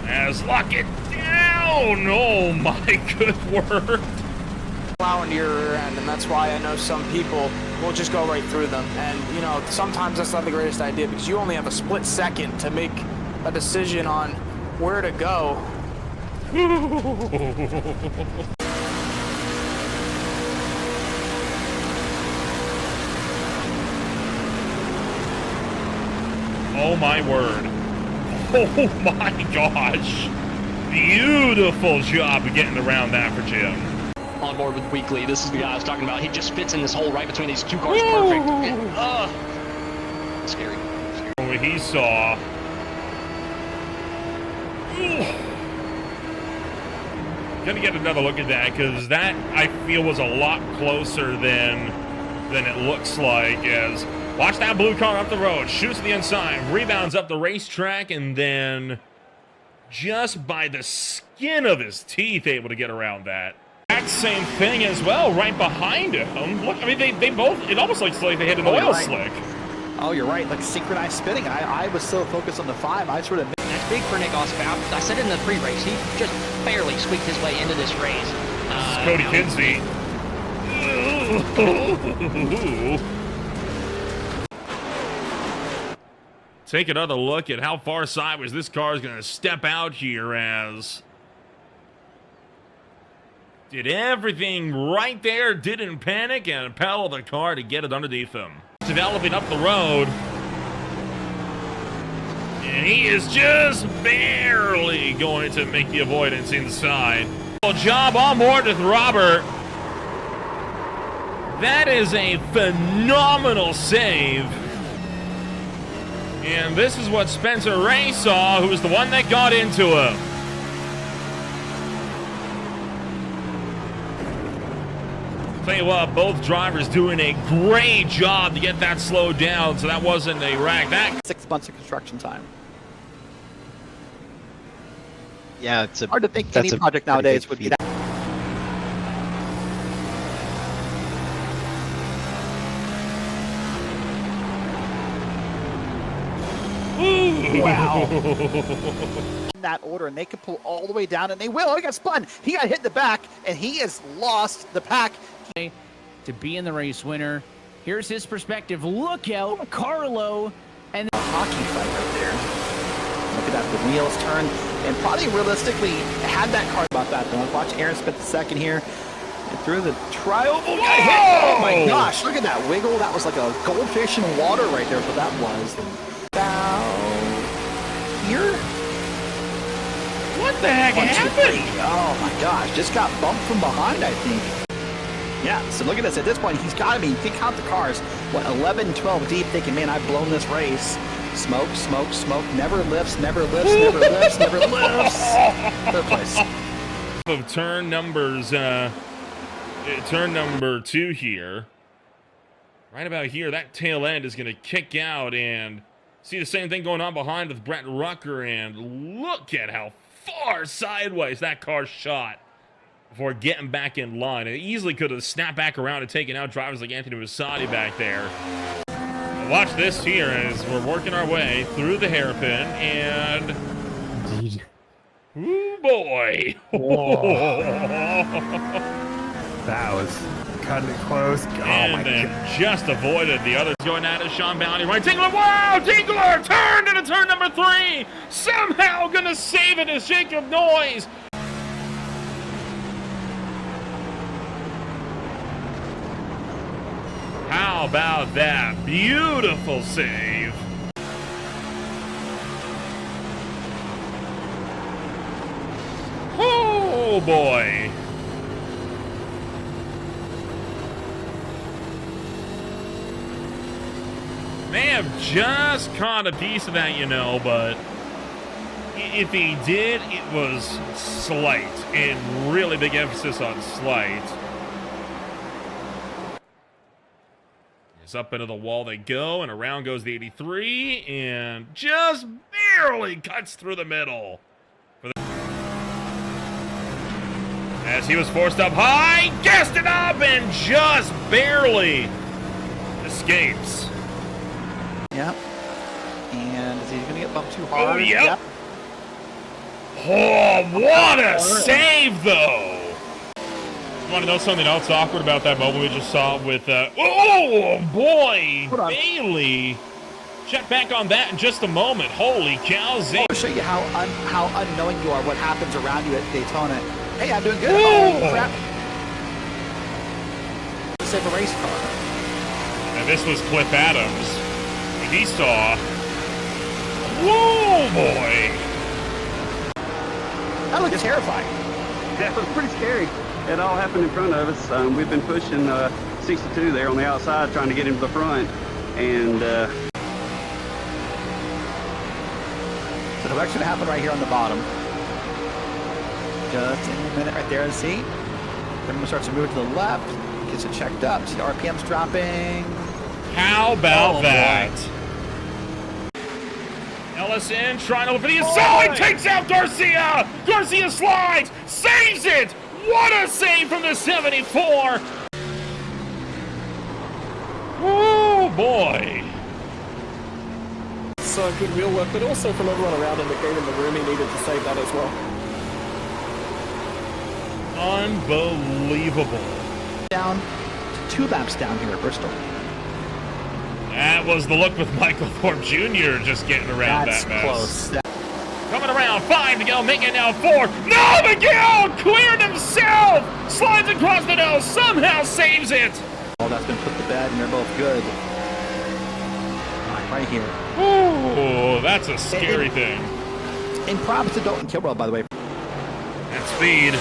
As lock it down. Oh my good word. Allowing your rear end, and that's why I know some people will just go right through them. And you know, sometimes that's not the greatest idea because you only have a split second to make a decision on where to go. Oh my word. Oh my gosh. Beautiful job of getting around that for Jim. On board with Weekly. This is the guy I was talking about. He just fits in this hole right between these two cars perfect. Scary. What he saw. Gonna get another look at that because that I feel was a lot closer than it looks like. As watch that blue car up the road, shoots to the inside, rebounds up the racetrack, and then just by the skin of his teeth able to get around that. That same thing as well, right behind him. Look, I mean, they both, it almost looks like they hit an oil slick. Oh, you're right, like synchronized spinning. I was so focused on the 5, I sort of... That's big for Nick Oswald. I said it in the pre-race. He just barely squeaked his way into this race. This is Cody Kinsey. Take another look at how far sideways this car is going to step out here as... Did everything right there, didn't panic, and pedal the car to get it underneath him. Developing up the road. And he is just barely going to make the avoidance inside. Well, job on board with Robert. That is a phenomenal save. And this is what Spencer Ray saw, who was the one that got into him. Tell you what, both drivers doing a great job to get that slowed down, so that wasn't a wreck. That 6 months of construction time. Yeah, it's hard to think any project nowadays would be that. Wow. In that order, and they could pull all the way down, and they will. He got spun. He got hit in the back, and he has lost the pack. To be in the race winner. Here's his perspective. Look out, Carlo. And a hockey fight right there. Look at that. The wheels turn, and probably realistically had that car about that. Don't watch Aaron spent the second here. And through the tri-oval, got hit. Oh my gosh, look at that wiggle. That was like a goldfish in water right there, what that was. About here? What the heck happened? Oh my gosh, just got bumped from behind, I think. Yeah, so look at this. At this point, he's got to be, you can count the cars, what, 11, 12 deep, thinking, man, I've blown this race. Smoke, smoke, smoke, never lifts, never lifts, never lifts, never lifts. Third place. Of turn number 2 here. Right about here, that tail end is going to kick out, and see the same thing going on behind with Brett Rucker, and look at how far sideways that car shot before getting back in line. It easily could have snapped back around and taken out drivers like Anthony Musatti back there. Watch this here as we're working our way through the hairpin, and... Indeed. Ooh, boy! That was cutting it close. Oh, and then just avoided the others going at it. Sean Bounty, right? Tingler, wow! Tingler turned into turn number 3! Somehow gonna save it as Jacob Noyes! How about that? Beautiful save. Oh, boy. May have just caught a piece of that, you know, but if he did, it was slight, and really big emphasis on slight. It's up into the wall they go, and around goes the 83, and just barely cuts through the middle. As he was forced up high, gassed it up, and just barely escapes. Yep. And is he going to get bumped too hard? Oh, yep. Oh, what a save, though! You want to know something else awkward about that moment we just saw with, oh, boy! Bailey! Check back on that in just a moment. Holy cow, Zane. I'll show you how unknowing you are, what happens around you at Daytona. Hey, I'm doing good. Ooh. Oh, crap. Save a race car. And this was Cliff Adams. When he saw... Whoa, boy! That looked terrifying. That was pretty scary. It all happened in front of us. We've been pushing 62 there on the outside, trying to get into the front. And so the wreck's going to happen right here on the bottom. Just in a minute right there, see? Then starts to move to the left. Gets it checked up. See the RPM's dropping. How about that? Boy. Ellison trying to look for the inside, takes out Garcia! Garcia slides, saves it! What a save from the 74! Oh boy! So good wheel work, but also from everyone around him that gave him the room he needed to save that as well. Unbelievable. Down to 2 laps down here at Bristol. That was the look with Michael Thorpe Jr. just getting around That's that mess. close. Coming around, 5 to go, making it now 4. No, Miguel cleared himself! Slides across the nose, somehow saves it! Oh, that's been put to bed, and they're both good. Right here. Ooh, that's a scary thing. And props to Dalton Kilwell, by the way. That speed.